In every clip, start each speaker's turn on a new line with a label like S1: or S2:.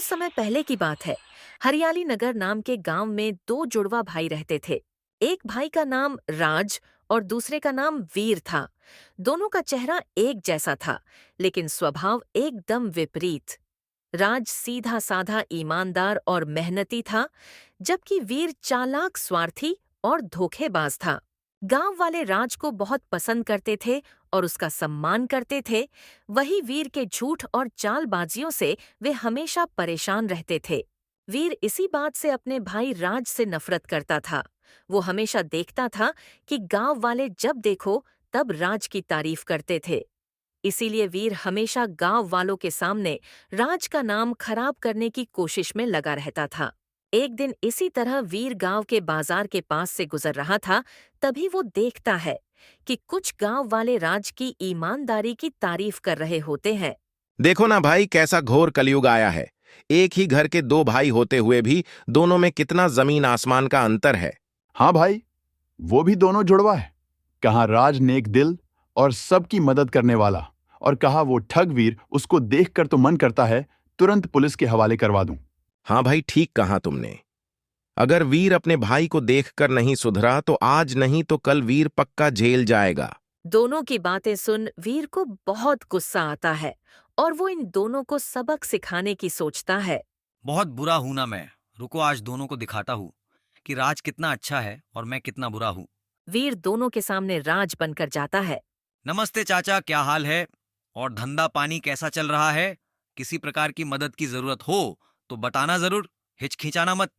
S1: समय पहले की बात है। हरियाली नगर नाम के गांव में दो जुड़वा भाई रहते थे। एक भाई का नाम राज और दूसरे का नाम वीर था। दोनों का चेहरा एक जैसा था, लेकिन स्वभाव एकदम विपरीत। राज सीधा साधा, ईमानदार और मेहनती था, जबकि वीर चालाक, स्वार्थी और धोखेबाज था। गांव वाले राज को बहुत पसंद करते थे और उसका सम्मान करते थे। वही वीर के झूठ और चालबाजियों से वे हमेशा परेशान रहते थे। वीर इसी बात से अपने भाई राज से नफरत करता था। वो हमेशा देखता था कि गांव वाले जब देखो तब राज की तारीफ करते थे। इसीलिए वीर हमेशा गांव वालों के सामने राज का नाम खराब करने की कोशिश में लगा रहता था। एक दिन इसी तरह वीर गांव के बाजार के पास से गुजर रहा था। तभी वो देखता है कि कुछ गांव वाले राज की ईमानदारी की तारीफ कर रहे होते हैं।
S2: देखो ना भाई, कैसा घोर कलयुग आया है। एक ही घर के दो भाई होते हुए भी दोनों में कितना जमीन आसमान का अंतर है।
S3: हाँ भाई, वो भी दोनों जुड़वा है। कहा राज नेक दिल और सबकी मदद करने वाला, और कहा वो ठग वीर, उसको देखकर तो मन करता है तुरंत पुलिस के हवाले करवा दूं।
S2: हाँ भाई, ठीक कहा तुमने। अगर वीर अपने भाई को देखकर नहीं सुधरा तो आज नहीं तो कल वीर पक्का जेल जाएगा।
S1: दोनों की बातें सुन वीर को बहुत गुस्सा आता है और वो इन दोनों को सबक सिखाने की सोचता है।
S4: बहुत बुरा हूं ना मैं। रुको, आज दोनों को दिखाता हूँ कि राज कितना अच्छा है और मैं कितना बुरा हूँ।
S1: वीर दोनों के सामने राज बनकर जाता है।
S4: नमस्ते चाचा, क्या हाल है? और धंधा पानी कैसा चल रहा है? किसी प्रकार की मदद की जरूरत हो तो बताना जरूर, हिचकिचाना मत।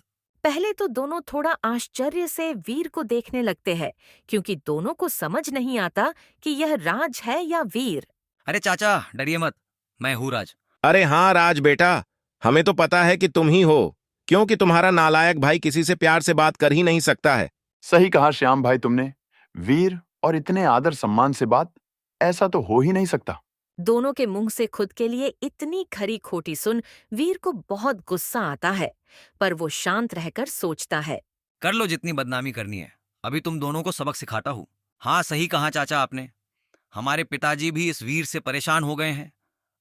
S1: पहले तो दोनों थोड़ा आश्चर्य से वीर को देखने लगते हैं, क्योंकि दोनों को समझ नहीं आता कि यह राज है या वीर।
S4: अरे चाचा, डरिए मत, मैं हूँ राज।
S2: अरे हाँ राज बेटा, हमें तो पता है कि तुम ही हो, क्योंकि तुम्हारा नालायक भाई किसी से प्यार से बात कर ही नहीं सकता है।
S3: सही कहा श्याम भाई तुमने। वीर और इतने आदर सम्मान से बात, ऐसा तो हो ही नहीं सकता।
S1: दोनों के मुंह से खुद के लिए इतनी खरी खोटी सुन वीर को बहुत गुस्सा आता है, पर वो शांत रहकर सोचता है।
S4: कर लो जितनी बदनामी करनी है, अभी तुम दोनों को सबक सिखाता हूँ। हाँ, सही कहा चाचा आपने। हमारे पिताजी भी इस वीर से परेशान हो गए हैं,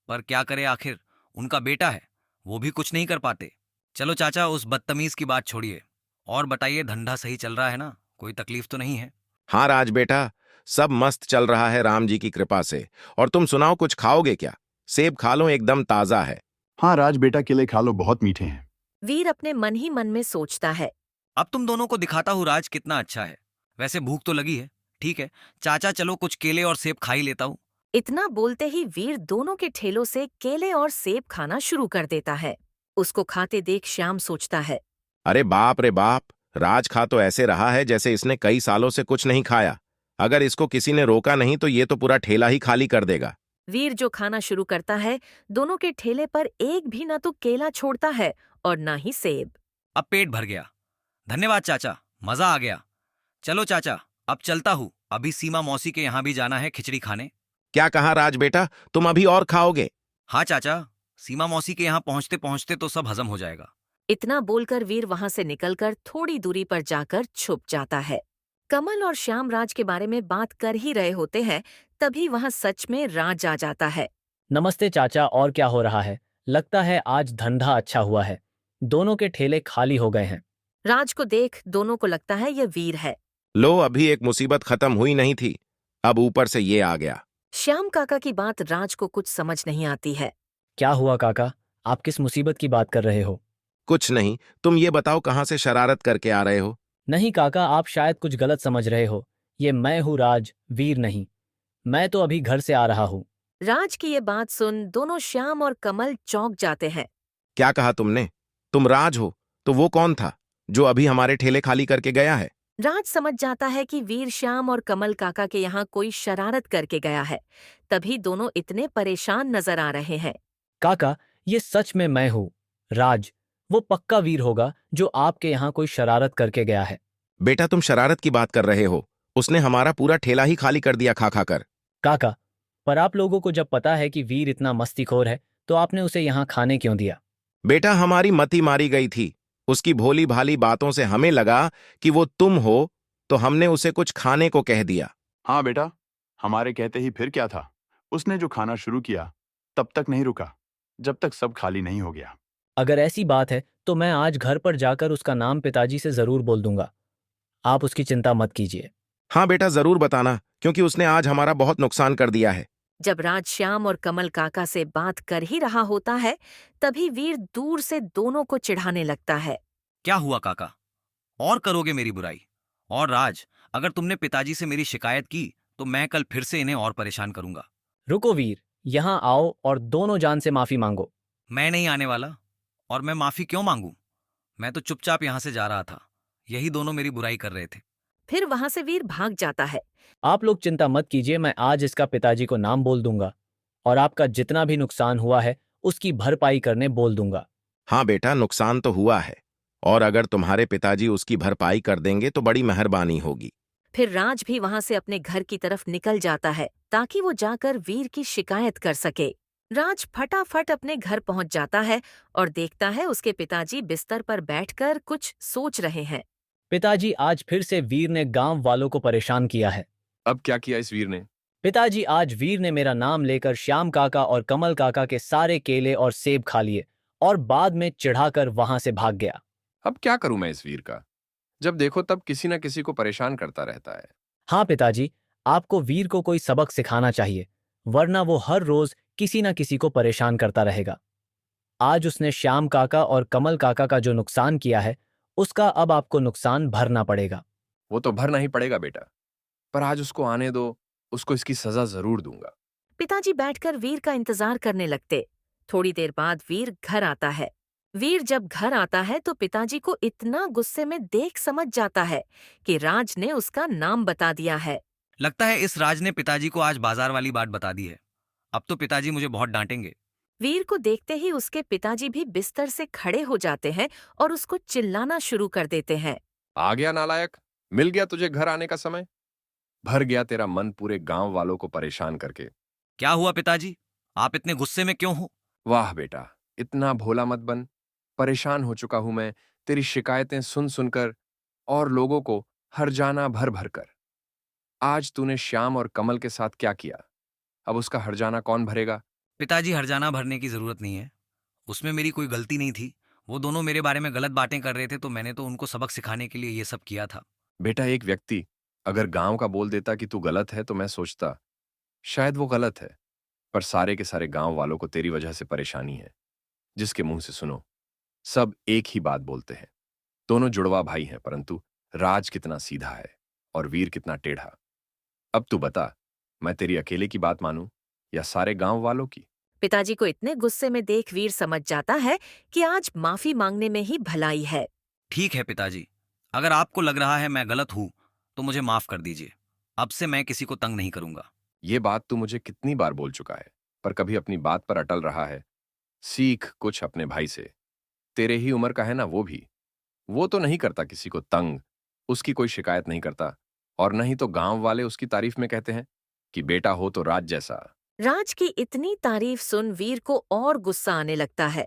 S4: पर क्या करे, आखिर उनका बेटा है, वो भी कुछ नहीं कर पाते। चलो चाचा, उस बदतमीज की बात छोड़िए और बताइए, धंधा सही चल रहा है ना? कोई तकलीफ तो नहीं है?
S2: हाँ राज बेटा, सब मस्त चल रहा है राम जी की कृपा से। और तुम सुनाओ, कुछ खाओगे क्या? सेब खा लो, एकदम ताजा है।
S3: हाँ राज बेटा, केले खा लो, बहुत मीठे हैं।
S1: वीर अपने मन ही मन में सोचता है।
S4: अब तुम दोनों को दिखाता हूँ राज कितना अच्छा है। वैसे भूख तो लगी है। ठीक है चाचा, चलो कुछ केले और सेब खा ही लेता हूँ।
S1: इतना बोलते ही वीर दोनों के ठेलों से केले और सेब खाना शुरू कर देता है। उसको खाते देख श्याम सोचता है।
S2: अरे बाप रे बाप, राज खा तो ऐसे रहा है जैसे इसने कई सालों से कुछ नहीं खाया। अगर इसको किसी ने रोका नहीं तो ये तो पूरा ठेला ही खाली कर देगा।
S1: वीर जो खाना शुरू करता है, दोनों के ठेले पर एक भी न तो केला छोड़ता है और न ही सेब।
S4: अब पेट भर गया। धन्यवाद चाचा, मजा आ गया। चलो चाचा, अब चलता हूँ, अभी सीमा मौसी के यहाँ भी जाना है खिचड़ी खाने।
S2: क्या कहा राज बेटा, तुम अभी और खाओगे?
S4: हाँ चाचा, सीमा मौसी के यहाँ पहुँचते पहुँचते तो सब हजम हो जाएगा।
S1: इतना बोलकर वीर वहां से निकलकर थोड़ी दूरी पर जाकर छुप जाता है। कमल और श्याम राज के बारे में बात कर ही रहे होते हैं, तभी वहां सच में राज आ जाता है।
S5: नमस्ते चाचा, और क्या हो रहा है? लगता है आज धंधा अच्छा हुआ है। दोनों के ठेले खाली हो गए हैं।
S1: राज को देख दोनों को लगता है यह वीर है।
S2: लो, अभी एक मुसीबत खत्म हुई नहीं थी, अब ऊपर से ये आ गया।
S1: श्याम काका की बात राज को कुछ समझ नहीं आती है।
S5: क्या हुआ काका? आप किस मुसीबत की बात कर रहे हो?
S2: कुछ नहीं, तुम ये बताओ कहाँ से शरारत करके आ रहे हो?
S5: नहीं काका, आप शायद कुछ गलत समझ रहे हो। ये मैं हूँ राज, वीर नहीं। मैं तो अभी घर से आ रहा हूँ।
S1: राज की ये बात सुन दोनों श्याम और कमल चौंक जाते हैं।
S2: क्या कहा तुमने? तुम राज हो तो वो कौन था जो अभी हमारे ठेले खाली करके गया है?
S1: राज समझ जाता है कि वीर श्याम और कमल काका के यहाँ कोई शरारत करके गया है, तभी दोनों इतने परेशान नजर आ रहे हैं।
S5: काका, ये सच में मैं हूँ राज। वो पक्का वीर होगा जो आपके यहाँ कोई शरारत करके गया है।
S2: बेटा, तुम शरारत की बात कर रहे हो? उसने हमारा पूरा ठेला ही खाली कर दिया खा खा कर।
S5: काका, पर आप लोगों को जब पता है कि वीर इतना मस्तीखोर है तो आपने उसे यहाँ खाने क्यों दिया?
S2: बेटा, हमारी मती मारी गई थी। उसकी भोली भाली बातों से हमें लगा कि वो तुम हो, तो हमने उसे कुछ खाने को कह दिया।
S3: हाँ बेटा, हमारे कहते ही फिर क्या था। उसने जो खाना शुरू किया तब तक नहीं रुका, जब तक सब खाली नहीं हो गया।
S5: अगर ऐसी बात है तो मैं आज घर पर जाकर उसका नाम पिताजी से जरूर बोल दूंगा। आप उसकी चिंता मत कीजिए।
S2: हाँ बेटा, जरूर बताना, क्योंकि उसने आज हमारा बहुत नुकसान कर दिया है।
S1: जब राज श्याम और कमल काका से बात कर ही रहा होता है, तभी वीर दूर से दोनों को चिढ़ाने लगता है।
S4: क्या हुआ काका? और करोगे मेरी बुराई? और राज, अगर तुमने पिताजी से मेरी शिकायत की तो मैं कल फिर से इन्हें और परेशान करूंगा।
S5: रुको वीर, यहाँ आओ और दोनों जान से माफी मांगो।
S4: मैं नहीं आने वाला। और मैं माफी क्यों मांगू? मैं तो चुपचाप यहां से जा रहा था। यही दोनों मेरी बुराई कर रहे थे।
S1: फिर वहां से वीर भाग जाता है।
S5: आप लोग चिंता मत कीजिए, मैं आज इसका पिताजी को नाम बोल दूंगा और आपका जितना भी नुकसान हुआ है उसकी भरपाई करने बोल दूंगा।
S2: हाँ बेटा, नुकसान तो हुआ है, और अगर तुम्हारे पिताजी उसकी भरपाई कर देंगे तो बड़ी मेहरबानी होगी।
S1: फिर राज भी वहां से अपने घर की तरफ निकल जाता है ताकि वो जाकर वीर की शिकायत कर सके। राज फटाफट अपने घर पहुंच जाता है और देखता है उसके पिताजी बिस्तर पर बैठकर कुछ सोच रहे हैं।
S5: पिताजी, आज फिर से वीर ने गांव वालों को परेशान किया है।
S6: अब क्या किया इस वीर ने?
S5: पिताजी, आज वीर ने मेरा नाम लेकर श्याम काका और कमल काका के सारे केले और सेब खा लिए और बाद में चिढ़ाकर वहां से भाग गया।
S6: अब क्या करूं मैं इस वीर का? जब देखो तब किसी न किसी को परेशान करता रहता है।
S5: हाँ पिताजी, आपको वीर को कोई सबक सिखाना चाहिए, वरना वो हर रोज किसी न किसी को परेशान करता रहेगा। आज उसने श्याम काका और कमल काका का जो नुकसान किया है उसका अब आपको नुकसान भरना पड़ेगा।
S6: वो तो भरना ही पड़ेगा बेटा, पर आज उसको आने दो, उसको इसकी सजा जरूर दूंगा।
S1: पिताजी बैठकर वीर का इंतजार करने लगते। थोड़ी देर बाद वीर घर आता है। वीर जब घर आता है तो पिताजी को इतना गुस्से में देख समझ जाता है कि राज ने उसका नाम बता दिया है।
S4: लगता है इस राज ने पिताजी को आज बाजार वाली बात बता दी है। अब तो पिताजी मुझे बहुत डांटेंगे।
S1: वीर को देखते ही उसके पिताजी भी बिस्तर से खड़े हो जाते हैं और उसको चिल्लाना शुरू कर देते हैं।
S6: आ गया नालायक, मिल गया तुझे घर आने का समय। भर गया तेरा मन पूरे गांव वालों को परेशान करके।
S4: क्या हुआ पिताजी? आप इतने गुस्से में क्यों हो?
S6: वाह बेटा, इतना भोला मत बन। परेशान हो चुका हूं मैं तेरी शिकायतें सुन सुनकर और लोगों को हर्जाना भर भर कर। आज तूने श्याम और कमल के साथ क्या किया? अब उसका हर्जाना कौन भरेगा?
S4: पिताजी, हर्जाना भरने की जरूरत नहीं है। उसमें मेरी कोई गलती नहीं थी। वो दोनों मेरे बारे में गलत बातें कर रहे थे तो मैंने तो उनको सबक सिखाने के लिए ये सब किया था।
S6: बेटा, एक व्यक्ति अगर गांव का बोल देता कि तू गलत है तो मैं सोचता शायद वो गलत है, पर सारे के सारे गांव वालों को तेरी वजह से परेशानी है। जिसके मुंह से सुनो सब एक ही बात बोलते हैं। दोनों जुड़वा भाई हैं, परंतु राज कितना सीधा है और वीर कितना टेढ़ा। अब तू बता, मैं तेरी अकेले की बात मानूं या सारे गांव वालों की?
S1: पिताजी को इतने गुस्से में देख वीर समझ जाता है कि आज माफी मांगने में ही भलाई है।
S4: ठीक है पिताजी, अगर आपको लग रहा है मैं गलत हूं तो मुझे माफ कर दीजिए। अब से मैं किसी को तंग नहीं करूंगा।
S6: ये बात तू मुझे कितनी बार बोल चुका है, पर कभी अपनी बात पर अटल रहा है। सीख कुछ अपने भाई से। तेरे ही उम्र का है ना वो भी। वो तो नहीं करता किसी को तंग, उसकी कोई शिकायत नहीं करता, और नहीं तो गांव वाले उसकी तारीफ में कहते हैं कि बेटा हो तो राज जैसा।
S1: राज की इतनी तारीफ सुन वीर को और गुस्सा आने लगता है।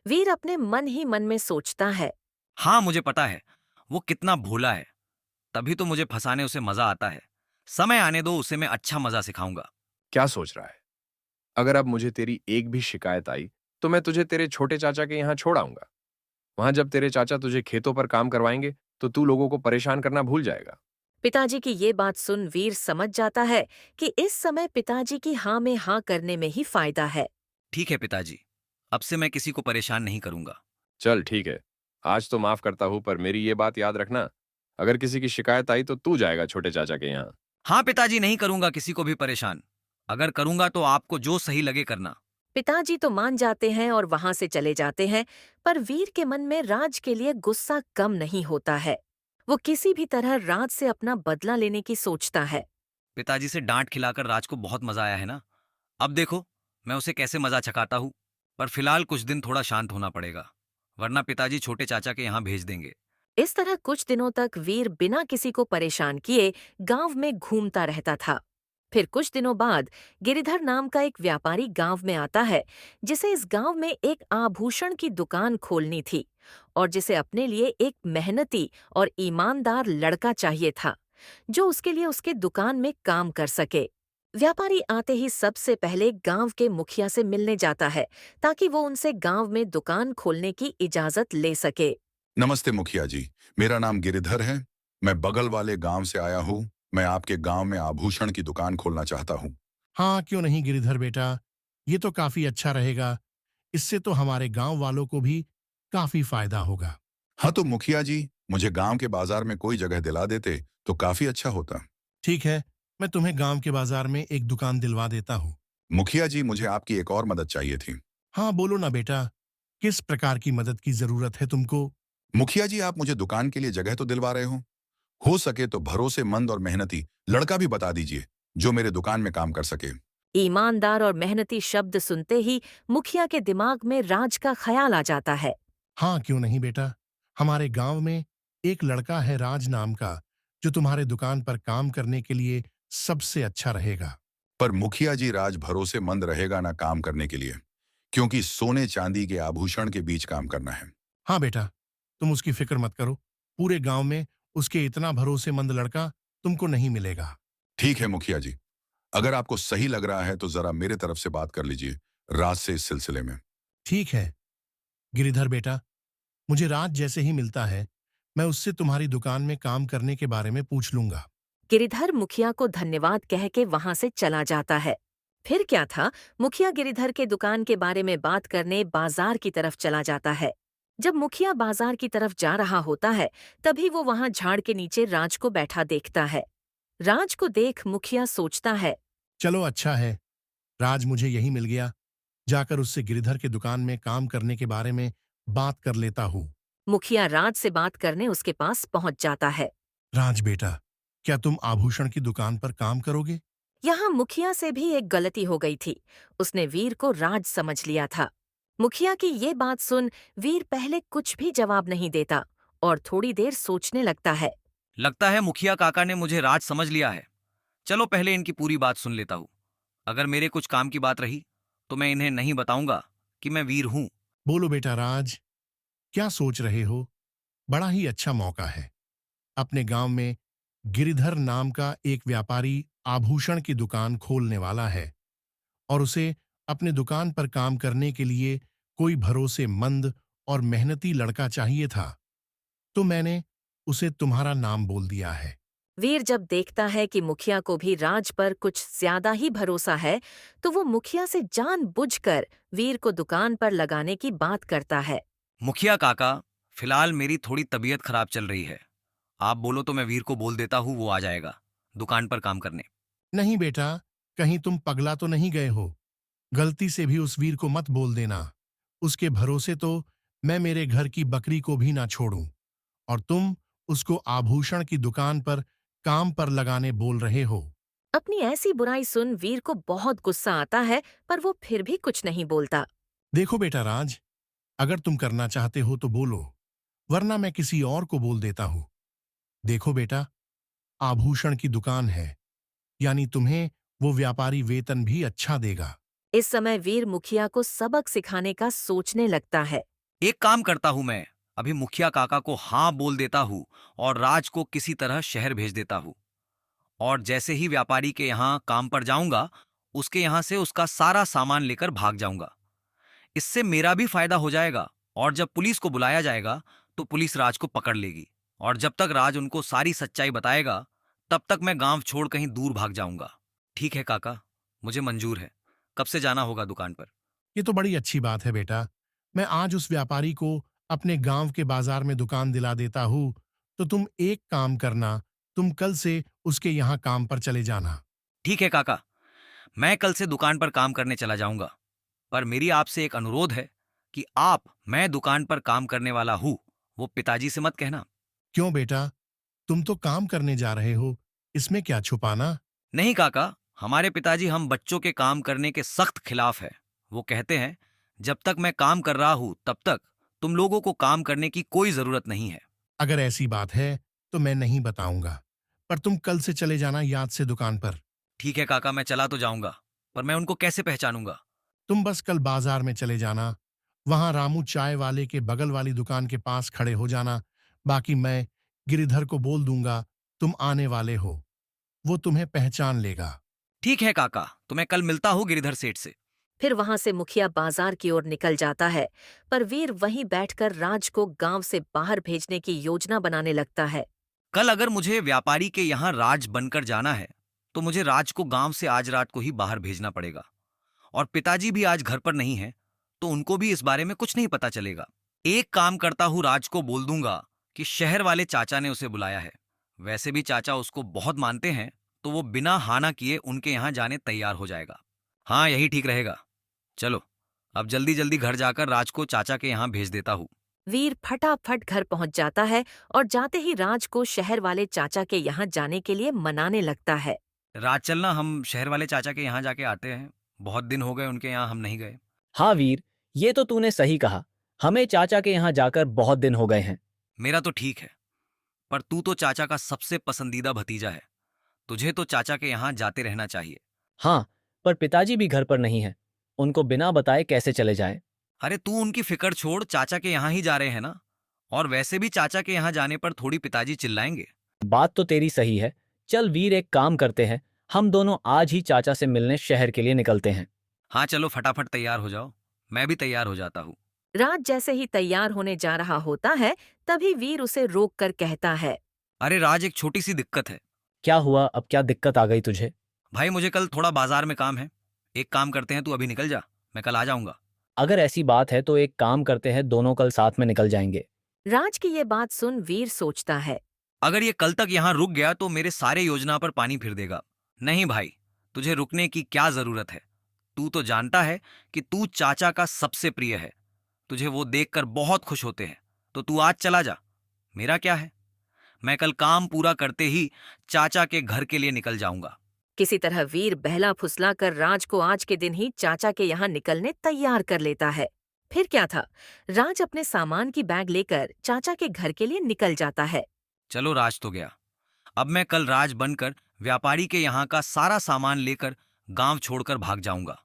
S1: वीर अपने मन ही मन में सोचता है।
S4: हाँ, मुझे पता है वो कितना भोला है, तभी तो मुझे फंसाने उसे मजा आता है। समय आने दो, उसे मैं अच्छा मजा सिखाऊंगा।
S6: क्या सोच रहा है? अगर अब मुझे तेरी एक भी शिकायत आई तो मैं तुझे तेरे छोटे चाचा के यहां छोड़ आऊंगा। वहां जब तेरे चाचा तुझे खेतों पर काम करवाएंगे तो तू लोगों को परेशान करना भूल जाएगा।
S1: पिताजी की ये बात सुन वीर समझ जाता है कि इस समय पिताजी की हाँ में हाँ करने में ही फायदा है।
S4: ठीक है पिताजी, अब से मैं किसी को परेशान नहीं करूंगा।
S6: चल ठीक है, आज तो माफ करता हूं, पर मेरी ये बात याद रखना, अगर किसी की शिकायत आई तो तू जाएगा छोटे चाचा के यहाँ।
S4: हाँ पिताजी, नहीं करूंगा किसी को भी परेशान। अगर करूंगा तो आपको जो सही लगे करना।
S1: पिताजी तो मान जाते हैं और वहां से चले जाते हैं, पर वीर के मन में राज के लिए गुस्सा कम नहीं होता है। वो किसी भी तरह राज से अपना बदला लेने की सोचता है।
S4: पिताजी से डांट खिलाकर राज को बहुत मजा आया है ना। अब देखो मैं उसे कैसे मजा चखाता हूँ। पर फिलहाल कुछ दिन थोड़ा शांत होना पड़ेगा, वरना पिताजी छोटे चाचा के यहाँ भेज देंगे।
S1: इस तरह कुछ दिनों तक वीर बिना किसी को परेशान किए गांव में घूमता रहता था। फिर कुछ दिनों बाद गिरिधर नाम का एक व्यापारी गांव में आता है, जिसे इस गांव में एक आभूषण की दुकान खोलनी थी और जिसे अपने लिए एक मेहनती और ईमानदार लड़का चाहिए था, जो उसके लिए उसके दुकान में काम कर सके। व्यापारी आते ही सबसे पहले गांव के मुखिया से मिलने जाता है ताकि वो उनसे गांव में दुकान खोलने की इजाजत ले सके।
S7: नमस्ते मुखिया जी, मेरा नाम गिरिधर है। मैं बगल वाले गांव से आया हूँ। मैं आपके गांव में आभूषण की दुकान खोलना चाहता हूँ।
S8: हाँ, क्यों नहीं गिरिधर बेटा, ये तो काफी अच्छा रहेगा। इससे तो हमारे गांव वालों को भी काफी फायदा होगा।
S7: हाँ तो मुखिया जी, मुझे गांव के बाजार में कोई जगह दिला देते तो काफी अच्छा होता।
S8: ठीक है, मैं तुम्हें गांव के बाजार में एक दुकान दिलवा देता हूँ।
S7: मुखिया जी, मुझे आपकी एक और मदद चाहिए थी।
S8: हाँ, बोलो ना बेटा, किस प्रकार की मदद की जरूरत है तुमको?
S7: मुखिया जी, आप मुझे दुकान के लिए जगह तो दिलवा रहे हो सके तो भरोसेमंद और मेहनती लड़का भी बता दीजिए जो मेरे दुकान में काम कर सके।
S1: ईमानदार और मेहनती शब्द सुनते ही मुखिया के दिमाग में राज का ख्याल आ जाता है।
S8: हाँ, क्यों नहीं बेटा, हमारे गांव में एक लड़का है राज नाम का, जो तुम्हारे दुकान पर काम करने के लिए सबसे अच्छा रहेगा।
S7: पर मुखिया जी, राज भरोसेमंद रहेगा ना काम करने के लिए, क्योंकि सोने चांदी के आभूषण के बीच काम करना है।
S8: हाँ बेटा, तुम उसकी फिक्र मत करो, पूरे गांव में उसके इतना भरोसेमंद लड़का तुमको नहीं मिलेगा।
S7: ठीक है मुखिया जी, अगर आपको सही लग रहा है तो जरा मेरे तरफ से बात कर लीजिए राज से इस सिलसिले में।
S8: ठीक है गिरिधर बेटा, मुझे राज जैसे ही मिलता है मैं उससे तुम्हारी दुकान में काम करने के बारे में पूछ लूंगा।
S1: गिरिधर मुखिया को धन्यवाद कह के वहां से चला जाता है। फिर क्या था, मुखिया गिरिधर के दुकान के बारे में बात करने बाजार की तरफ चला जाता है। जब मुखिया बाजार की तरफ जा रहा होता है, तभी वो वहां झाड़ के नीचे राज को बैठा देखता है। राज को देख मुखिया सोचता है,
S8: चलो अच्छा है, राज मुझे यही मिल गया, जाकर उससे गिरिधर के दुकान में काम करने के बारे में बात कर लेता हूँ।
S1: मुखिया राज से बात करने उसके पास पहुंच जाता है।
S8: राज बेटा, क्या तुम आभूषण की दुकान पर काम करोगे?
S1: यहाँ मुखिया से भी एक गलती हो गई थी। उसने वीर को राज समझ लिया था। मुखिया की ये बात सुन वीर पहले कुछ भी जवाब नहीं देता और थोड़ी देर सोचने लगता है।
S4: लगता है मुखिया काका ने मुझे राज समझ लिया है। चलो पहले इनकी पूरी बात सुन लेता हूँ। अगर मेरे कुछ काम की बात रही तो मैं इन्हें नहीं बताऊंगा कि मैं वीर हूं।
S8: बोलो बेटा राज, क्या सोच रहे हो? बड़ा ही अच्छा मौका है। अपने गांव में गिरिधर नाम का एक व्यापारी आभूषण की दुकान खोलने वाला है और उसे अपने दुकान पर काम करने के लिए कोई भरोसेमंद और मेहनती लड़का चाहिए था, तो मैंने उसे तुम्हारा नाम बोल दिया है।
S1: वीर जब देखता है कि मुखिया को भी राज पर कुछ ज्यादा ही भरोसा है, तो वो मुखिया से जानबूझकर वीर को दुकान पर लगाने की बात करता है।
S4: मुखिया काका, फिलहाल मेरी थोड़ी तबीयत खराब चल रही है। आप बोलो तो मैं वीर को बोल देता हूँ, वो आ जाएगा दुकान पर काम करने।
S8: नहीं बेटा, कहीं तुम पगला तो नहीं गए हो? गलती से भी उस वीर को मत बोल देना। उसके भरोसे तो मैं मेरे घर की बकरी को भी ना छोड़ूं, और तुम उसको आभूषण की दुकान पर काम पर लगाने बोल रहे हो।
S1: अपनी ऐसी बुराई सुन वीर को बहुत गुस्सा आता है, पर वो फिर भी कुछ नहीं बोलता।
S8: देखो बेटा राज, अगर तुम करना चाहते हो तो बोलो, वरना मैं किसी और को बोल देता हूं। देखो बेटा, आभूषण की दुकान है, यानी तुम्हें वो व्यापारी वेतन भी अच्छा देगा।
S1: इस समय वीर मुखिया को सबक सिखाने का सोचने लगता है।
S4: एक काम करता हूं, मैं अभी मुखिया काका को हाँ बोल देता हूं और राज को किसी तरह शहर भेज देता हूं। और जैसे ही व्यापारी के यहाँ काम पर जाऊंगा, उसके यहाँ से उसका सारा सामान लेकर भाग जाऊंगा। इससे मेरा भी फायदा हो जाएगा और जब पुलिस को बुलाया जाएगा तो पुलिस राज को पकड़ लेगी। और जब तक राज उनको सारी सच्चाई बताएगा, तब तक मैं गांव छोड़ कहीं दूर भाग जाऊंगा। ठीक है काका, मुझे मंजूर है। कब से जाना होगा दुकान पर?
S8: ये तो बड़ी अच्छी बात है बेटा। मैं आज उस व्यापारी को अपने गांव के बाजार में दुकान दिला देता हूं, तो तुम एक काम करना, तुम कल से उसके यहाँ काम पर चले जाना।
S4: ठीक है काका, मैं कल से दुकान पर काम करने चला जाऊंगा। पर मेरी आपसे एक अनुरोध है कि मैं दुकान पर काम करने वाला हूं, वो पिताजी से मत कहना।
S8: क्यों बेटा, तुम तो काम करने जा रहे हो, इसमें क्या छुपाना?
S4: नहीं काका, हमारे पिताजी हम बच्चों के काम करने के सख्त खिलाफ है। वो कहते हैं जब तक मैं काम कर रहा हूं तब तक तुम लोगों को काम करने की कोई जरूरत नहीं है।
S8: अगर ऐसी बात है तो मैं नहीं बताऊंगा, पर तुम कल से चले जाना याद से दुकान पर।
S4: ठीक है काका, मैं चला तो जाऊंगा, पर मैं उनको कैसे पहचानूंगा?
S8: तुम बस कल बाजार में चले जाना, वहां रामू चाय वाले के बगल वाली दुकान के पास खड़े हो जाना। बाकी मैं गिरिधर को बोल दूंगा तुम आने वाले हो, वो तुम्हें पहचान लेगा।
S4: ठीक है काका, तो मैं कल मिलता हूँ गिरिधर सेठ से।
S1: फिर वहां से मुखिया बाजार की ओर निकल जाता है, पर वीर वहीं बैठकर राज को गांव से बाहर भेजने की योजना बनाने लगता है।
S4: कल अगर मुझे व्यापारी के यहाँ राज बनकर जाना है तो मुझे राज को गांव से आज रात को ही बाहर भेजना पड़ेगा। और पिताजी भी आज घर पर नहीं है, तो उनको भी इस बारे में कुछ नहीं पता चलेगा। एक काम करता हूँ, राज को बोल दूंगा कि शहर वाले चाचा ने उसे बुलाया है। वैसे भी चाचा उसको बहुत मानते हैं, तो वो बिना हाना किए उनके यहाँ जाने तैयार हो जाएगा। हाँ, यही ठीक रहेगा। चलो, अब जल्दी जल्दी घर जाकर राज को चाचा के यहाँ भेज देता हूँ।
S1: वीर फटाफट घर पहुंच जाता है और जाते ही राज को शहर वाले चाचा के यहाँ जाने के लिए मनाने लगता है।
S4: राज, चलना हम शहर वाले चाचा के यहाँ जाके आते हैं। बहुत दिन हो गए उनके यहाँ हम नहीं गए।
S5: हाँ वीर, ये तो तूने सही कहा। हमें चाचा के यहाँ जाकर बहुत दिन हो गए हैं।
S4: मेरा तो ठीक है, पर तू तो चाचा का सबसे पसंदीदा भतीजा है। तुझे तो चाचा के यहाँ जाते रहना चाहिए।
S5: हाँ, पर पिताजी भी घर पर नहीं है। उनको बिना बताए कैसे चले जाएं?
S4: अरे तू उनकी फिक्र छोड़, चाचा के यहाँ ही जा रहे हैं ना। और वैसे भी चाचा के यहाँ जाने पर थोड़ी पिताजी चिल्लाएंगे।
S5: बात तो तेरी सही है। चल वीर, एक काम करते हैं, हम दोनों आज ही चाचा से मिलने शहर के लिए निकलते हैं।
S4: हाँ चलो, फटाफट तैयार हो जाओ। मैं भी तैयार हो जाता हूँ।
S1: राज जैसे ही तैयार होने जा रहा होता है, तभी वीर उसे रोक कर कहता है।
S4: अरे राज, एक छोटी सी दिक्कत है।
S5: क्या हुआ? अब क्या दिक्कत आ गई तुझे?
S4: भाई, मुझे कल थोड़ा बाजार में काम है। एक काम करते हैं, तू अभी निकल जा, मैं कल आ जाऊंगा।
S5: अगर ऐसी बात है तो एक काम करते हैं, दोनों कल साथ में निकल जाएंगे।
S1: राज की ये बात सुन वीर सोचता है।
S4: अगर ये कल तक यहाँ रुक गया तो मेरे सारे योजना पर पानी फिर देगा। नहीं भाई, तुझे रुकने की क्या जरूरत है। तू तो जानता है कि तू चाचा का सबसे प्रिय है। तुझे वो देखकर बहुत खुश होते हैं, तो तू आज चला जा। मेरा क्या है, मैं कल काम पूरा करते ही चाचा के घर के लिए निकल जाऊंगा।
S1: किसी तरह वीर बहला फुसला कर राज को आज के दिन ही चाचा के यहाँ निकलने तैयार कर लेता है। फिर क्या था, राज अपने सामान की बैग लेकर चाचा के घर के लिए निकल जाता है।
S4: चलो, राज तो गया। अब मैं कल राज बनकर व्यापारी के यहाँ का सारा सामान लेकर गांव छोड़कर भाग जाऊंगा।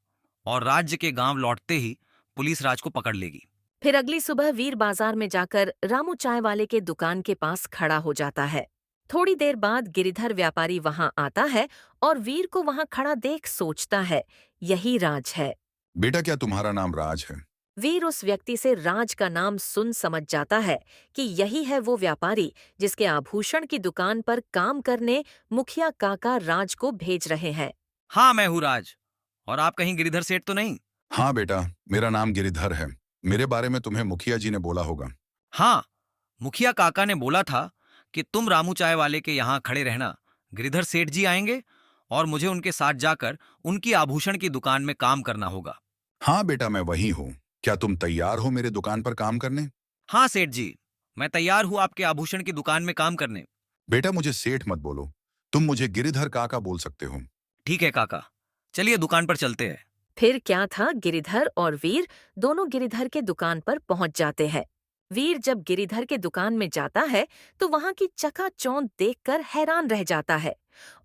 S4: और राज्य के गांव लौटते ही पुलिस राज को पकड़ लेगी।
S1: फिर अगली सुबह वीर बाजार में जाकर रामू चाय वाले के दुकान के पास खड़ा हो जाता है। थोड़ी देर बाद गिरिधर व्यापारी वहां आता है और वीर को वहां खड़ा देख सोचता है, यही राज है।
S7: बेटा, क्या तुम्हारा नाम राज है?
S1: वीर उस व्यक्ति से राज का नाम सुन समझ जाता है कि यही है वो व्यापारी जिसके आभूषण की दुकान पर काम करने मुखिया काका राज को भेज रहे हैं।
S4: हाँ, मैं हूँ राज। और आप कहीं गिरिधर सेठ तो नहीं?
S7: हाँ बेटा, मेरा नाम गिरिधर है। मेरे बारे में तुम्हें मुखिया जी ने बोला होगा।
S4: हाँ, मुखिया काका ने बोला था कि तुम रामू चाय वाले के यहाँ खड़े रहना। गिरिधर सेठ जी आएंगे और मुझे उनके साथ जाकर उनकी आभूषण की दुकान में काम करना होगा।
S7: हाँ बेटा, मैं वही हूँ। क्या तुम तैयार हो मेरे दुकान पर काम करने?
S4: हाँ सेठ जी, मैं तैयार हूँ आपके आभूषण की दुकान में काम करने।
S7: बेटा, मुझे सेठ मत बोलो, तुम मुझे गिरिधर काका बोल सकते हो।
S4: ठीक है काका, चलिए दुकान पर चलते हैं।
S1: फिर क्या था, गिरिधर और वीर दोनों गिरिधर के दुकान पर पहुंच जाते हैं। वीर जब गिरिधर के दुकान में जाता है तो वहां की चकाचौंध देखकर हैरान रह जाता है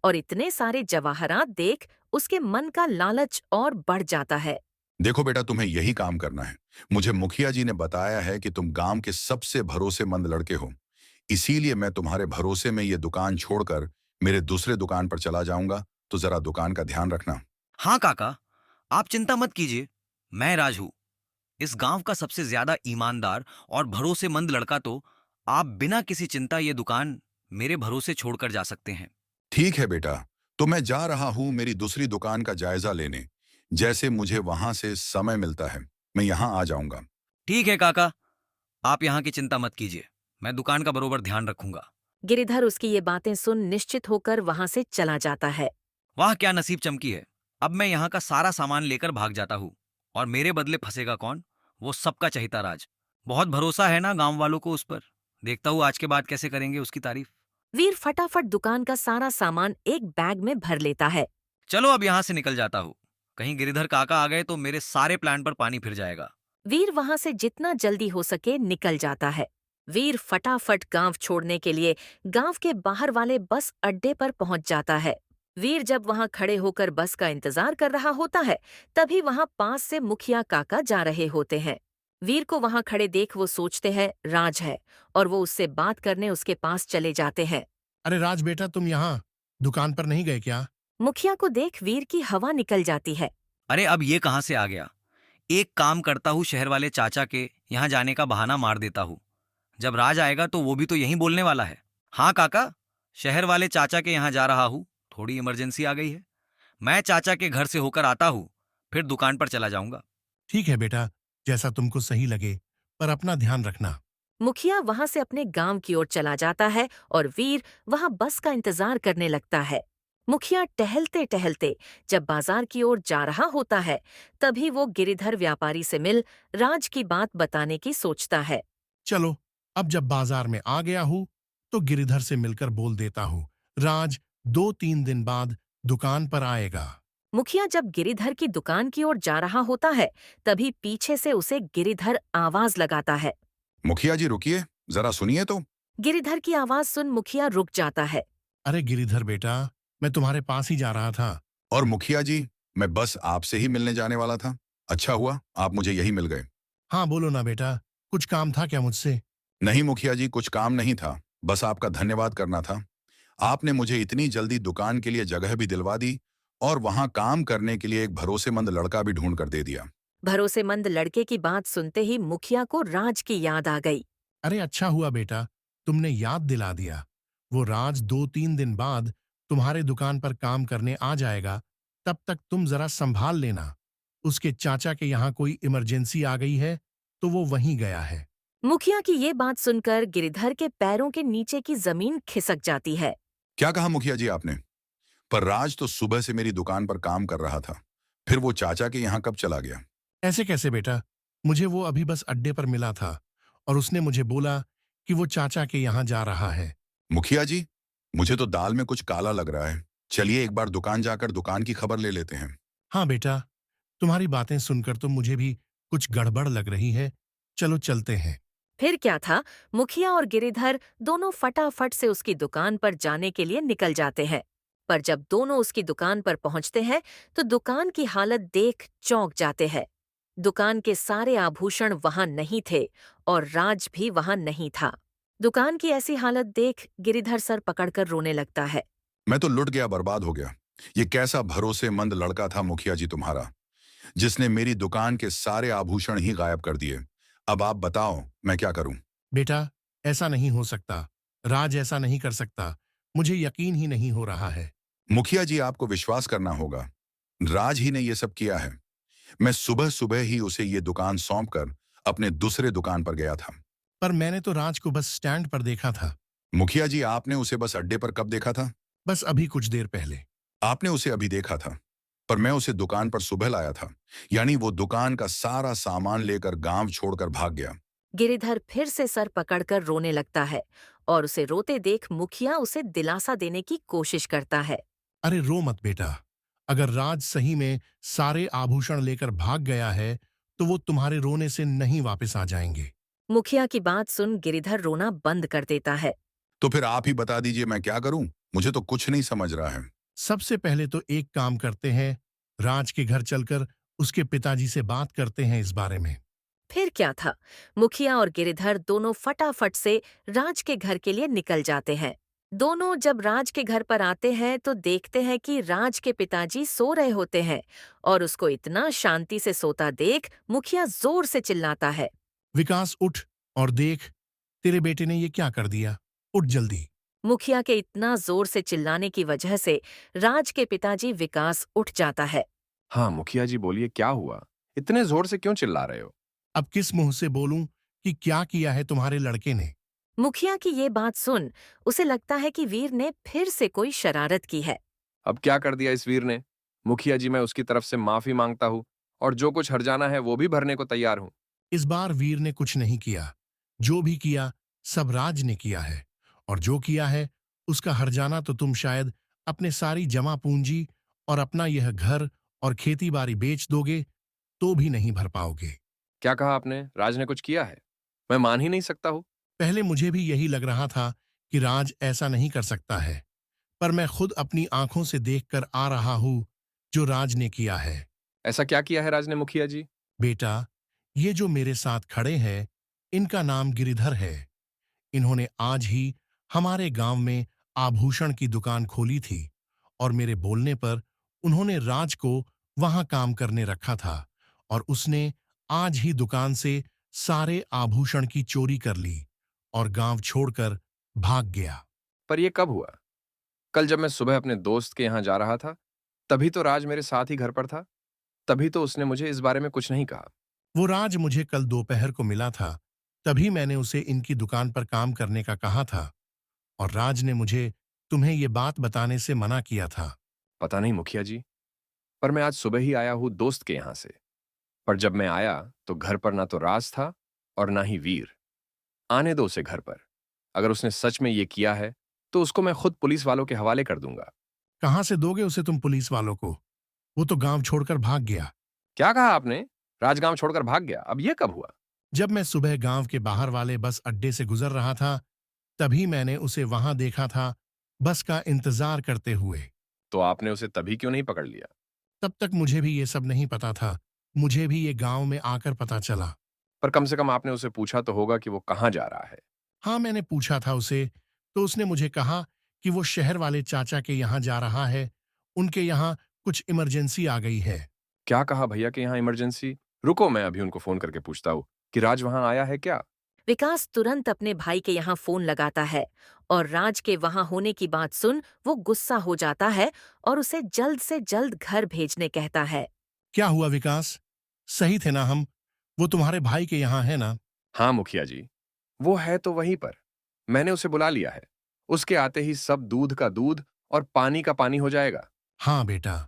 S1: और इतने सारे जवाहरात देख उसके मन का लालच और बढ़ जाता है।
S7: देखो बेटा, तुम्हें यही काम करना है। मुझे मुखिया जी ने बताया है कि तुम गांव के सबसे भरोसेमंद लड़के हो, इसीलिए मैं तुम्हारे भरोसे में ये दुकान छोड़कर मेरे दूसरे दुकान पर चला जाऊंगा, तो जरा दुकान का ध्यान रखना।
S4: हाँ काका, आप चिंता मत कीजिए, मैं राज हूँ। इस गांव का सबसे ज्यादा ईमानदार और भरोसेमंद लड़का, तो आप बिना किसी चिंता ये दुकान मेरे भरोसे छोड़कर जा सकते हैं।
S7: ठीक है बेटा, तो मैं जा रहा हूँ मेरी दूसरी दुकान का जायजा लेने। जैसे मुझे वहां से समय मिलता है मैं यहाँ आ जाऊंगा।
S4: ठीक है काका, आप यहाँ की चिंता मत कीजिए, मैं दुकान का बरोबर ध्यान रखूंगा।
S1: गिरिधर उसकी ये बातें सुन निश्चित होकर वहां से चला जाता है।
S4: वाह, क्या नसीब चमकी है। अब मैं यहाँ का सारा सामान लेकर भाग जाता हूँ और मेरे बदले फंसेगा कौन? वो सबका चहिता राज। बहुत भरोसा है ना गांव वालों को उस पर। देखता हूँ आज के बाद कैसे करेंगे उसकी तारीफ।
S1: वीर फटाफट दुकान का सारा सामान एक बैग में भर लेता है।
S4: चलो, अब यहाँ से निकल जाता हूँ। कहीं गिरिधर काका आ गए तो मेरे सारे प्लान पर पानी फिर जाएगा।
S1: वीर वहां से जितना जल्दी हो सके निकल जाता है। वीर फटाफट गांव छोड़ने के लिए गांव के बाहर वाले बस अड्डे पर पहुंच जाता है। वीर जब वहां खड़े होकर बस का इंतजार कर रहा होता है, तभी वहां पास से मुखिया काका जा रहे होते हैं। वीर को वहां खड़े देख वो सोचते हैं राज है और वो उससे बात करने उसके पास चले जाते हैं।
S8: अरे राज बेटा, तुम यहाँ दुकान पर नहीं गए क्या?
S1: मुखिया को देख वीर की हवा निकल जाती है।
S4: अरे अब ये कहाँ से आ गया? एक काम करता हूँ, शहर वाले चाचा के यहाँ जाने का बहाना मार देता हूँ। जब राज आएगा तो वो भी तो यही बोलने वाला है। हाँ काका, शहर वाले चाचा के यहाँ जा रहा हूँ, थोड़ी इमरजेंसी आ गई है। मैं चाचा के घर से होकर आता हूँ, फिर दुकान पर चला जाऊंगा।
S8: ठीक है बेटा, जैसा तुमको सही लगे, पर अपना ध्यान रखना।
S1: मुखिया वहां से अपने गांव की ओर चला जाता है और वीर वहां बस का इंतजार करने लगता है। मुखिया टहलते टहलते जब बाजार की ओर जा रहा होता है, तभी वो गिरिधर व्यापारी से मिल राज की बात बताने की सोचता है।
S8: चलो, अब जब बाजार में आ गया हूं, तो गिरिधर से मिलकर बोल देता हूं, राज 2-3 दिन बाद दुकान पर आएगा।
S1: मुखिया जब गिरिधर की दुकान की ओर जा रहा होता है, तभी पीछे से उसे गिरिधर आवाज लगाता है।
S7: मुखिया जी रुकिए, जरा सुनिए तो।
S1: गिरिधर की आवाज सुन मुखिया रुक जाता है।
S8: अरे गिरिधर बेटा, मैं तुम्हारे पास ही जा रहा था।
S7: और मुखिया जी, मैं बस आपसे ही मिलने जाने वाला था। अच्छा हुआ आप मुझे यही मिल गए।
S8: हाँ बोलो ना बेटा, कुछ काम था क्या मुझसे?
S7: नहीं मुखिया जी, कुछ काम नहीं था, बस आपका धन्यवाद करना था। आपने मुझे इतनी जल्दी दुकान के लिए जगह भी दिलवा दी और वहां काम करने के लिए एक भरोसेमंद लड़का भी ढूंढ कर दे दिया।
S1: भरोसेमंद लड़के की बात सुनते ही मुखिया को राज की याद आ गई।
S8: अरे अच्छा हुआ बेटा, तुमने याद दिला दिया। वो राज 2-3 दिन बाद तुम्हारे दुकान पर काम करने आ जाएगा, तब तक तुम जरा संभाल लेना। उसके चाचा के यहाँ कोई इमरजेंसी आ गई है, तो वो वहीं गया है।
S1: मुखिया की ये बात सुनकर गिरिधर के पैरों के नीचे की जमीन खिसक जाती है।
S7: क्या कहा मुखिया जी आपने? पर राज तो सुबह से मेरी दुकान पर काम कर रहा था, फिर वो चाचा के यहाँ कब चला गया?
S8: ऐसे कैसे बेटा? मुझे वो अभी बस अड्डे पर मिला था और उसने मुझे बोला कि वो चाचा के यहाँ जा रहा है।
S7: मुखिया जी, मुझे तो दाल में कुछ काला लग रहा है। चलिए एक बार दुकान जाकर दुकान की खबर ले लेते हैं।
S8: हाँ बेटा, तुम्हारी बातें सुनकर तो मुझे भी कुछ गड़बड़ लग रही है। चलो चलते हैं।
S1: फिर क्या था, मुखिया और गिरिधर दोनों फटाफट से उसकी दुकान पर जाने के लिए निकल जाते हैं। पर जब दोनों उसकी दुकान पर पहुंचते हैं, तो दुकान की हालत देख चौंक जाते हैं। दुकान के सारे आभूषण वहां नहीं थे और राज भी वहां नहीं था। दुकान की ऐसी हालत देख गिरिधर सर पकड़कर रोने लगता है।
S7: मैं तो लुट गया, बर्बाद हो गया। ये कैसा भरोसेमंद लड़का था मुखिया जी तुम्हारा, जिसने मेरी दुकान के सारे आभूषण ही गायब कर दिए। अब आप बताओ मैं क्या करूं?
S8: बेटा, ऐसा नहीं हो सकता। राज ऐसा नहीं कर सकता। मुझे यकीन ही नहीं हो रहा है।
S7: मुखिया जी आपको विश्वास करना होगा, राज ही ने ये सब किया है। मैं सुबह सुबह ही उसे ये दुकान सौंप कर अपने दूसरे दुकान पर गया था।
S8: पर मैंने तो राज को बस स्टैंड पर देखा था।
S7: मुखिया जी आपने उसे बस अड्डे पर कब देखा था?
S8: बस अभी कुछ देर पहले।
S7: आपने उसे अभी देखा था, पर मैं उसे दुकान पर सुबह लाया था। यानी वो दुकान का सारा सामान लेकर गांव छोड़कर भाग गया।
S1: गिरिधर फिर से सर पकड़कर रोने लगता है और उसे रोते देख मुखिया उसे दिलासा देने की कोशिश करता है।
S8: अरे रो मत बेटा। अगर राज सही में सारे आभूषण लेकर भाग गया है, तो वो तुम्हारे रोने से नहीं वापस आ जाएंगे।
S1: मुखिया की बात सुन गिरिधर रोना बंद कर देता है।
S7: तो फिर आप ही बता दीजिए मैं क्या करूं? मुझे तो कुछ नहीं समझ रहा है।
S8: सबसे पहले तो एक काम करते हैं, राज के घर चलकर उसके पिताजी से बात करते हैं इस बारे में।
S1: फिर क्या था, मुखिया और गिरिधर दोनों फटाफट से राज के घर के लिए निकल जाते हैं। दोनों जब राज के घर पर आते हैं तो देखते हैं कि राज के पिताजी सो रहे होते हैं और उसको इतना शांति से सोता देख मुखिया जोर से चिल्लाता है।
S8: विकास उठ और देख, तेरे बेटे ने ये क्या कर दिया। उठ जल्दी।
S1: मुखिया के इतना जोर से चिल्लाने की वजह से राज के पिताजी विकास उठ जाता है।
S6: हाँ मुखिया जी बोलिए, क्या हुआ? इतने जोर से क्यों चिल्ला रहे हो?
S8: अब किस मुंह से बोलूं कि क्या किया है तुम्हारे लड़के ने?
S1: मुखिया की ये बात सुन उसे लगता है कि वीर ने फिर से कोई शरारत की है।
S6: अब क्या कर दिया इस वीर ने? मुखिया जी मैं उसकी तरफ से माफी मांगता हूँ और जो कुछ हर्जाना है वो भी भरने को तैयार हूँ।
S8: इस बार वीर ने कुछ नहीं किया। जो भी किया सब राज ने किया है, और जो किया है उसका हर्जाना तो तुम शायद अपने सारी जमा पूंजी और अपना यह घर और खेती बाड़ी बेच दोगे तो भी नहीं भर पाओगे।
S6: क्या कहा आपने? राज ने कुछ किया है? मैं मान ही नहीं सकता हूँ।
S8: पहले मुझे भी यही लग रहा था कि राज ऐसा नहीं कर सकता है, पर मैं खुद अपनी आंखों से देखकर आ रहा हूं जो राज ने किया है।
S6: ऐसा क्या किया है राज ने मुखिया जी?
S8: बेटा, ये जो मेरे साथ खड़े हैं, इनका नाम गिरिधर है। इन्होंने आज ही हमारे गांव में आभूषण की दुकान खोली थी और मेरे बोलने पर उन्होंने राज को वहां काम करने रखा था और उसने आज ही दुकान से सारे आभूषण की चोरी कर ली और गांव छोड़कर भाग गया।
S6: पर यह कब हुआ? कल जब मैं सुबह अपने दोस्त के यहाँ जा रहा था, तभी तो राज मेरे साथ ही घर पर था। तभी तो उसने मुझे इस बारे में कुछ नहीं कहा।
S8: वो राज मुझे कल दोपहर को मिला था, तभी मैंने उसे इनकी दुकान पर काम करने का कहा था और राज ने मुझे तुम्हें ये बात बताने से मना किया था।
S6: पता नहीं मुखिया जी, पर मैं आज सुबह ही आया हूँ दोस्त के यहाँ से। पर जब मैं आया तो घर पर ना तो राज था और ना ही वीर। आने दो उसे घर पर। अगर उसने सच में ये किया है तो उसको मैं खुद पुलिस वालों के हवाले कर दूंगा।
S8: कहाँ से दोगे उसे तुम पुलिस वालों को? वो तो गांव छोड़कर भाग गया।
S6: क्या कहा आपने? राजगांव छोड़कर भाग गया? अब यह कब हुआ?
S8: जब मैं सुबह गांव के बाहर वाले बस अड्डे से गुजर रहा था, तभी मैंने उसे वहां देखा था, बस का इंतजार करते हुए।
S6: तो आपने उसे तभी क्यों नहीं पकड़ लिया?
S8: तब तक मुझे भी ये सब नहीं पता था। मुझे भी ये गांव में आकर पता चला।
S6: पर कम से कम आपने उसे पूछा तो होगा कि वो कहाँ जा रहा है।
S8: हाँ, मैंने पूछा था उसे, तो उसने मुझे कहा कि वो शहर वाले चाचा के यहाँ जा रहा है। उनके यहाँ कुछ इमरजेंसी आ गई है।
S6: क्या कहा भैया के यहाँ इमरजेंसी? रुको, मैं अभी उनको फोन करके पूछता हूँ कि राज वहां आया है क्या।
S1: विकास तुरंत अपने भाई के यहाँ फोन लगाता है और राज के वहां होने की बात सुन वो गुस्सा हो जाता है और उसे जल्द से जल्द घर भेजने कहता है।
S8: क्या हुआ विकास? सही थे ना हम? वो तुम्हारे भाई के यहाँ है ना?
S6: हाँ मुखिया जी, वो है तो वहीं पर। मैंने उसे बुला लिया है। उसके आते ही सब दूध का दूध और पानी का पानी हो जाएगा।
S8: हाँ बेटा,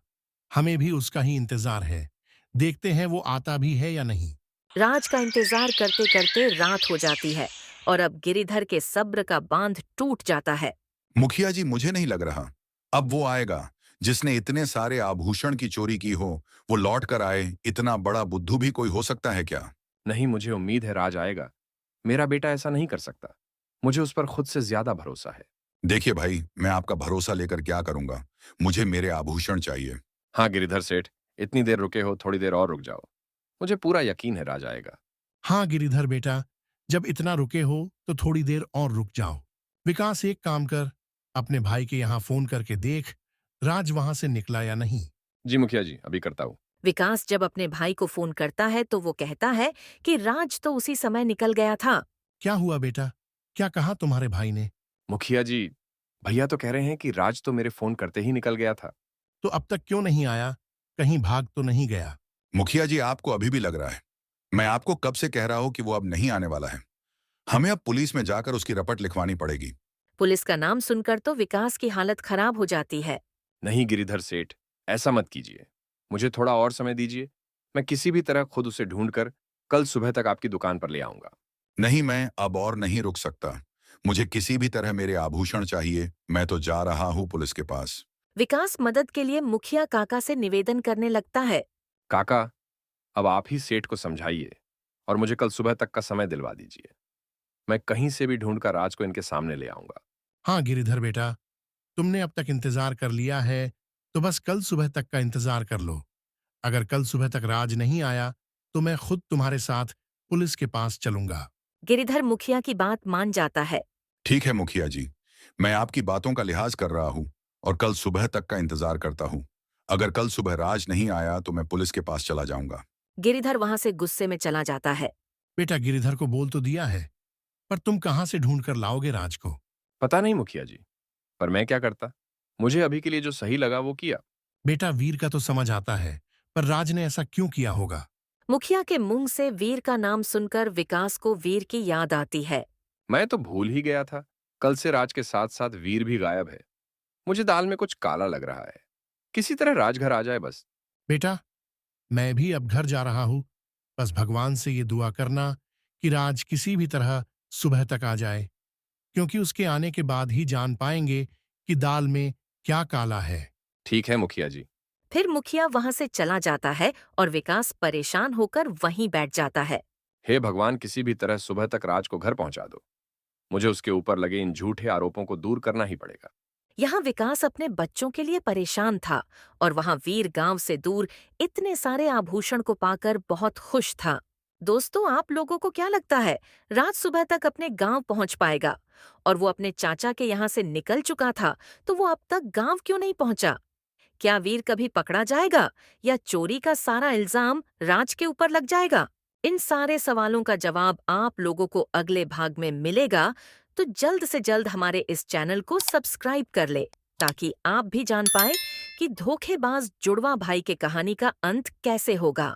S8: हमें भी उसका ही इंतजार है। देखते हैं वो आता भी है या नहीं।
S1: राज का इंतजार करते करते रात हो जाती है और अब गिरिधर के सब्र का बांध टूट जाता है।
S7: मुखिया जी, मुझे नहीं लग रहा अब वो आएगा। जिसने इतने सारे आभूषण की चोरी की हो वो लौट कर आए। इतना बड़ा बुद्धू भी कोई हो सकता है क्या?
S6: नहीं, मुझे उम्मीद है राज आएगा। मेरा बेटा ऐसा नहीं कर सकता। मुझे उस पर खुद से ज्यादा भरोसा है।
S7: देखिए भाई, मैं आपका भरोसा लेकर क्या करूंगा? मुझे मेरे आभूषण चाहिए।
S6: हाँ गिरिधर सेठ, इतनी देर रुके हो, थोड़ी देर और रुक जाओ। मुझे पूरा यकीन है राज आएगा।
S8: हाँ गिरिधर बेटा, जब इतना रुके हो तो थोड़ी देर और रुक जाओ। विकास, एक काम कर, अपने भाई के यहाँ फोन करके देख राज वहां से निकला या नहीं।
S6: जी मुखिया जी, अभी करता हूँ।
S1: विकास जब अपने भाई को फोन करता है तो वो कहता है कि राज तो उसी समय निकल गया था।
S8: क्या हुआ बेटा? क्या कहा तुम्हारे भाई ने?
S6: मुखिया जी, भैया तो कह रहे हैं कि राज तो मेरे फोन करते ही निकल गया था।
S8: तो अब तक क्यों नहीं आया? कहीं भाग तो नहीं गया?
S7: मुखिया जी, आपको अभी भी लग रहा है? मैं आपको कब से कह रहा हूं कि वो अब नहीं आने वाला है। हमें अब पुलिस में जाकर उसकी रपट लिखवानी पड़ेगी।
S1: पुलिस का नाम सुनकर तो विकास की हालत खराब हो जाती है।
S6: नहीं गिरिधर सेठ, ऐसा मत कीजिए। मुझे थोड़ा और समय दीजिए। मैं किसी भी तरह खुद उसे ढूंढकर कल सुबह तक आपकी दुकान पर ले आऊंगा।
S7: नहीं, मैं अब और नहीं रुक सकता। मुझे किसी भी तरह मेरे आभूषण चाहिए। मैं तो जा रहा हूं पुलिस के पास।
S1: विकास मदद के लिए मुखिया काका से निवेदन करने लगता है।
S6: काका, अब आप ही सेठ को समझाइए और मुझे कल सुबह तक का समय दिलवा दीजिए। मैं कहीं से भी ढूंढकर राज को इनके सामने ले आऊंगा।
S8: हाँ गिरिधर बेटा, तुमने अब तक इंतजार कर लिया है, तो बस कल सुबह तक का इंतजार कर लो। अगर कल सुबह तक राज नहीं आया तो मैं खुद तुम्हारे साथ पुलिस के पास चलूंगा।
S1: गिरिधर मुखिया की बात मान जाता है।
S7: ठीक है मुखिया जी, मैं आपकी बातों का लिहाज कर रहा हूं और कल सुबह तक का इंतजार करता हूं। अगर कल सुबह राज नहीं आया तो मैं पुलिस के पास चला जाऊंगा।
S1: गिरिधर वहां से गुस्से में चला जाता है।
S8: बेटा, गिरिधर को बोल तो दिया है, पर तुम कहाँ से ढूंढ कर लाओगे राज को?
S6: पता नहीं मुखिया जी, पर मैं क्या करता। मुझे अभी के लिए जो सही लगा वो किया।
S8: बेटा, वीर का तो समझ आता है, पर राज ने ऐसा क्यों किया होगा?
S1: मुखिया के मुंह से वीर का नाम सुनकर विकास को वीर की याद आती है।
S6: मैं तो भूल ही गया था। कल से राज के साथ साथ वीर भी गायब है। मुझे दाल में कुछ काला लग रहा है। किसी तरह राज घर आ जाए बस।
S8: बेटा, मैं भी अब घर जा रहा हूं। बस भगवान से ये दुआ करना कि राज किसी भी तरह सुबह तक आ जाए, क्योंकि उसके आने के बाद ही जान पाएंगे कि दाल में क्या काला है।
S6: ठीक है मुखिया जी।
S1: फिर मुखिया वहां से चला जाता है और विकास परेशान होकर वहीं बैठ जाता है।
S6: हे भगवान, किसी भी तरह सुबह तक राज को घर पहुंचा दो। मुझे उसके ऊपर लगे इन झूठे आरोपों को दूर करना ही पड़ेगा।
S1: यहाँ विकास अपने बच्चों के लिए परेशान था और वहाँ वीर गांव से दूर इतने सारे आभूषण को पाकर बहुत खुश था। दोस्तों, आप लोगों को क्या लगता है, राज सुबह तक अपने गांव पहुंच पाएगा? और वो अपने चाचा के यहाँ से निकल चुका था, तो वो अब तक गांव क्यों नहीं पहुंचा? क्या वीर कभी पकड़ा जाएगा या चोरी का सारा इल्जाम राज के ऊपर लग जाएगा? इन सारे सवालों का जवाब आप लोगों को अगले भाग में मिलेगा, तो जल्द से जल्द हमारे इस चैनल को सब्सक्राइब कर ले, ताकि आप भी जान पाए कि धोखेबाज जुड़वा भाई के कहानी का अंत कैसे होगा।